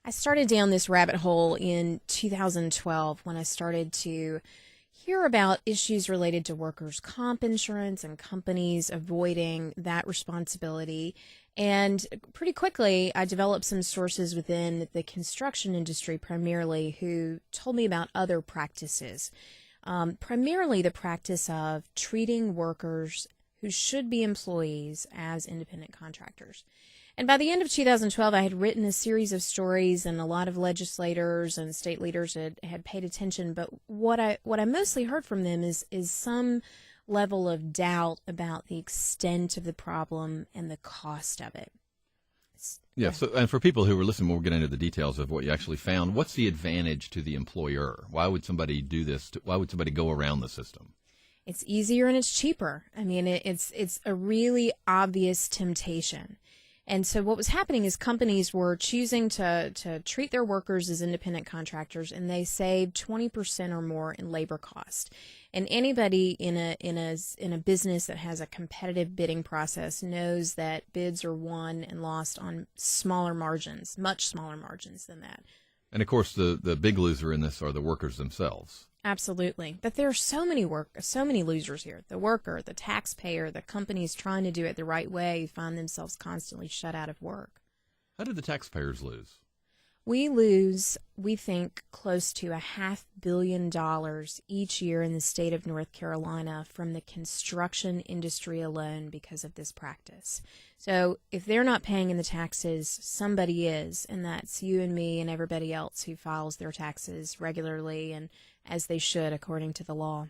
I started down this rabbit hole in 2012 when I started to hear about issues related to workers' comp insurance and companies avoiding that responsibility. And pretty quickly, I developed some sources within the construction industry primarily who told me about other practices, primarily the practice of treating workers who should be employees as independent contractors. And by the end of 2012, I had written a series of stories, and a lot of legislators and state leaders had paid attention. But what I mostly heard from them is some level of doubt about the extent of the problem and the cost of it. Yeah. So, and for people who were listening, we'll get into the details of what you actually found. What's the advantage to the employer? Why would somebody do this? Why would somebody go around the system? It's easier and it's cheaper. I mean, it's a really obvious temptation. And so what was happening is companies were choosing to treat their workers as independent contractors, and they saved 20% or more in labor cost. And anybody in a business that has a competitive bidding process knows that bids are won and lost on smaller margins, much smaller margins than that. And of course, the big loser in this are the workers themselves. Absolutely. But there are so many losers here. The worker, the taxpayer, the companies trying to do it the right way find themselves constantly shut out of work. How did the taxpayers lose? We lose, we think, close to $500 million each year in the state of North Carolina from the construction industry alone because of this practice. So if they're not paying in the taxes, somebody is, and that's you and me and everybody else who files their taxes regularly and as they should according to the law.